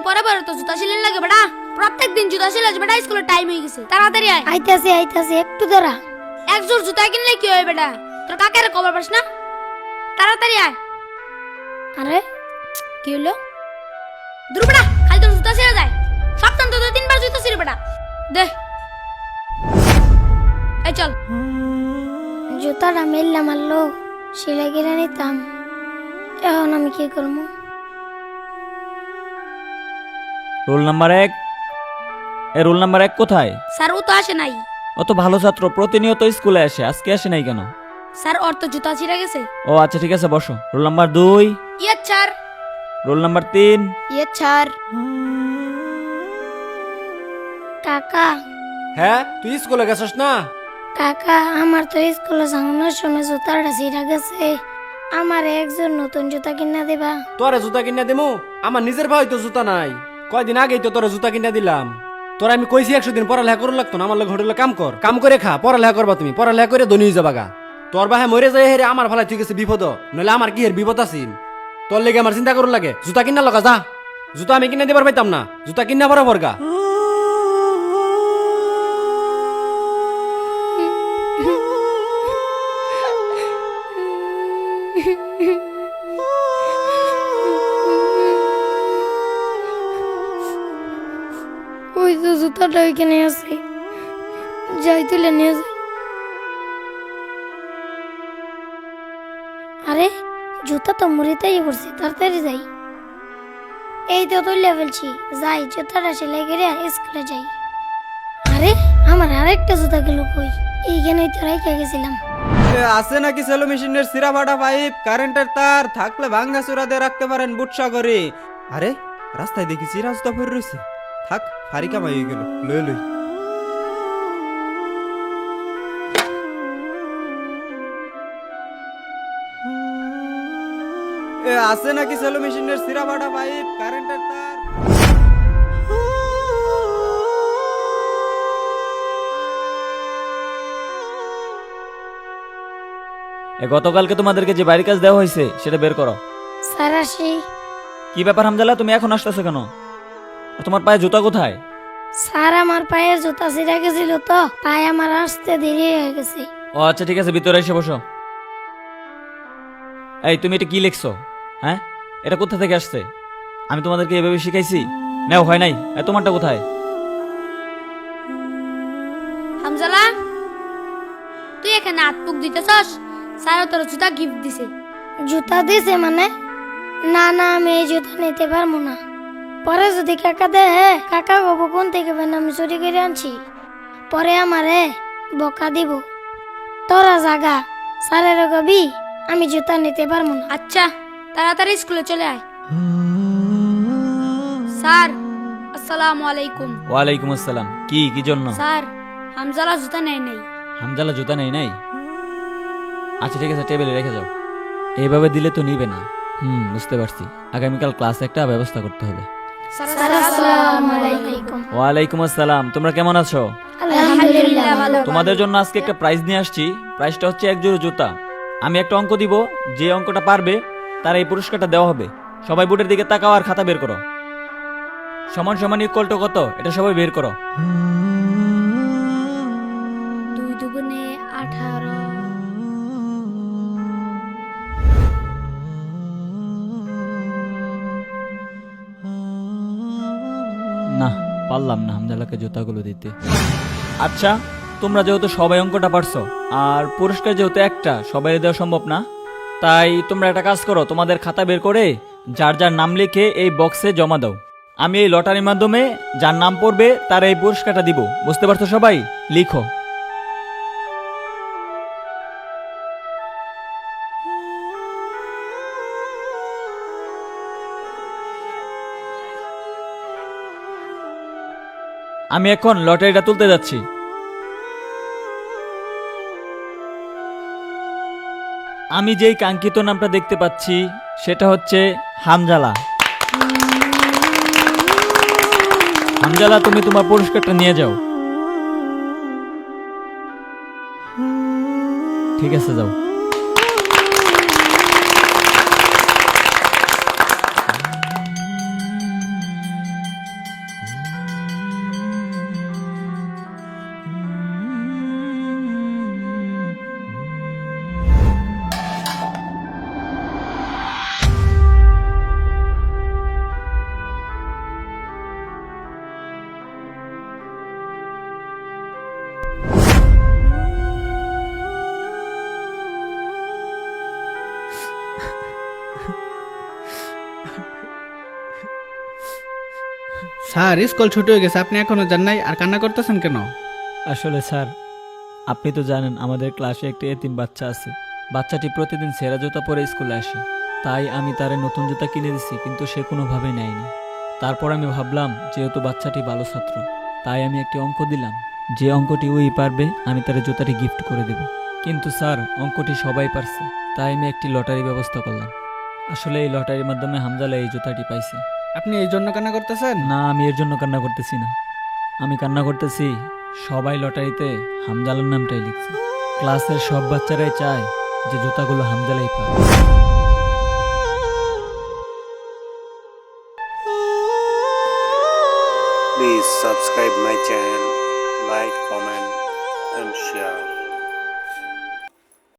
পরে পরে তো জুতা সিলাই লাগে বেটা। প্রত্যেকদিন জুতা সিলাই বেটা, স্কুলের টাইম হয়ে গেছে, তাড়াতাড়ি আয়। আইতাছে একটু দাঁড়া। এক জোড় জুতা কিনলে কি হয় বেটা? তোর কাকের খবর পাস না? তাড়াতাড়ি আয়। আরে কি হলো? দূর বেটা, খালি তোর জুতা ছিঁড়ে যায়। সপ্তাহ তো 2-3 বার জুতা ছিঁড়ে বেটা। দে এই চল। জুতাটা মেললাম মারলো, সেলাই কিনে নিতাম। এখন আমি কি করবো? Roll number 1। রোল নাম্বার 1 কোথায়? স্যার ও তো আসে নাই। ও তো ভালো ছাত্র, প্রতিনিয়ত স্কুলে আসে, আজকে আসে নাই কেন? স্যার ওর তো জুতা ছিঁড়ে গেছে। ও আচ্ছা ঠিক আছে, বসো। Roll number 2। Yes sir. Roll number 3। Yes sir. কাকা হ্যাঁ, তুই স্কুলে গেছস না? কাকা, আমার তো স্কুলে যাওয়ানোর সময় জুতাটা ছিঁড়া গেছে। আমার একজন নতুন জুতা কিনা দেবা? তোরে জুতা কিনা দেবো? আমার নিজের ভাই তো জুতা নাই। কয়দিন আগেই তো তোরে জুতা কিনা দিলাম। তোরা আমি কইছি 100 দিন পড়ালেখা করুন লাগতো না, আমার লোক হোটেলে কাম করে খা, পড়ালেখা করবা তুমি, পড়ালেখা করে ধনী হয়ে যাবা গা। তোর বাহে মরে যায় হেরে আমার ভালাই ঠিক আছে বিপদ, নইলে আমার কি হের বিপদ আছিল? তোর লেগে আমার চিন্তা করুন লাগে। জুতা কিনা লগা যা, জুতা আমি কিনা দিবার পাইতাম না, জুতা কিনা বরাবর গা। ওই তো জুতাটা ওইখানে আছে, যাই তুলে নিয়ে যাই। আরে জুতা তো মুড়িতেই পড়ছে, তাড়াতাড়ি যাই। এই তো তুলে ফেলছি, যাই জুতাটা সেলাই করে স্কুলে যাই। আরে আমার আরেকটা জুতা গেল কই? এইখানেই তো রেখে গেছিলাম। আছে নাকি সেলো মেশিনের সিরা ফাটা পাইপ, কারেন্টের তার থাকলে ভাঙ্গা চূড়া দিয়ে রাখতে পারেন বুটসা করে। আরে রাস্তায় দেখি চিরা জুতা পরে রয়েছে, থাক ফারিকা মাই হয়ে গেল, লই লই। আছে নাকি সেলো মেশিনের সিরা ফাটা পাইপ, কারেন্টের তার। গতকালকে তোমাদেরকে যে বাড়ির কাজ দেওয়া হয়েছে সেটা বের করো। স্যার আসি। কি ব্যাপার হামজালা, তুমি এখন আসতেছো কেন? আর তোমার পায়ে জুতা কোথায়? স্যার আমার পায়ের জুতা ছিঁড়ে গেছিল তো, তাই আমার আসতে দেরি হয়ে গেছে। ও আচ্ছা ঠিক আছে, ভিতরে এসে বসো। এই তুমি এটা কি লিখছো? হ্যাঁ, এটা কোথা থেকে আসছে? আমি তোমাদেরকে এভাবে শিখাইছি? নাও হয় নাই। তোমারটা কোথায়? হামজালা, তুই এখানে হাত মুখ দিতেছস? স্যার তোর জুতা গিফট দিছে। জুতা দিছে মানে? না না, আমি এই জুতা নিতে পারবো না। পরে যদি কাকা দেয়, কাকা বাবু কোন থেকে বেন আমি চুরি করে আনছি, পরে আমারে বকা দিব। তোরা জাগা, স্যারের কবি আমি জুতা নিতে পারবো না। আচ্ছা তাড়াতাড়ি স্কুলে চলে আয়। স্যার আসসালামু আলাইকুম। ওয়ালাইকুম আসসালাম। কি কি জন্য? স্যার হামজালা জুতা নেয় নাই। হামজালা জুতা নেই নাই? আচ্ছা ঠিক আছে, টেবিলে রেখে যাও। এইভাবে দিলে তো নিবে না। বুঝতে পারছি। আগামীকাল ক্লাসে একটা ব্যবস্থা করতে হবে। স্যার আসসালামু আলাইকুম। ওয়ালাইকুম আসসালাম। তোমরা কেমন আছো? আলহামদুলিল্লাহ ভালো। তোমাদের জন্য আজকে একটা প্রাইজ নিয়ে আসছি। প্রাইজটা হচ্ছে এক জোড়া জুতা। আমি একটা অঙ্ক দিব, যে অঙ্কটা পারবে তার এই পুরস্কারটা দেওয়া হবে। সবাই বোর্ডের দিকে তাকাও আর খাতা বের করো। সমান সমান ইকুয়াল টু কত এটা সবাই বের করো। 2 দুগুণে 18। না, পারলাম না হামজালাকে জুতাগুলো দিতে। আচ্ছা, তোমরা যেহেতু সবাই অঙ্কটা পারছো আর পুরস্কার যেহেতু একটা, সবাই দেওয়া সম্ভব না, তাই তোমরা একটা কাজ করো, তোমাদের খাতা বের করে যার যার নাম লিখে এই বক্সে জমা দাও। আমি এই লটারির মাধ্যমে যার নাম পড়বে তার এই পুরস্কারটা দিব। বুঝতে পারছো সবাই? লিখো। আমি এখন লটারিটা তুলতে যাচ্ছি। আমি যেই কাঙ্ক্ষিত নামটা দেখতে পাচ্ছি সেটা হচ্ছে হামজালা। হামজালা, তুমি তোমার পুরস্কারটা নিয়ে যাও। ঠিক আছে, যাও। স্যার স্কুল ছুটি হয়ে গেছে, আপনি এখনো যান নাই আর কান্না করতেছেন কেন? আসলে স্যার, আপনি তো জানেন আমাদের ক্লাসে একটি এতিম বাচ্চা আছে। বাচ্চাটি প্রতিদিন ছেঁড়া জুতা পরে স্কুলে আসে, তাই আমি তারে নতুন জুতা কিনে দিছি, কিন্তু সে কোনোভাবেই নেয়নি। তারপর আমি ভাবলাম যেহেতু বাচ্চাটি ভালো ছাত্র, তাই আমি একটি অঙ্ক দিলাম, যে অঙ্কটি ওই পারবে আমি তার জুতাটি গিফট করে দেব। কিন্তু স্যার, অঙ্কটি সবাই পারছে, তাই আমি একটি লটারি ব্যবস্থা করলাম। আসলে এই লটারির মাধ্যমে হামজালা এই জুতাটি পাইছে। আপনি এই জন্য কান্না করতেছেন? না, আমি এর জন্য কান্না করতেছি না। আমি কান্না করতেছি সবাই লটারিতে হামজালার নামটাই লিখছে। ক্লাসের সব বাচ্চারাই চায় যে জুতাগুলো হামজালাই পায়। Please subscribe my channel, like, comment and share.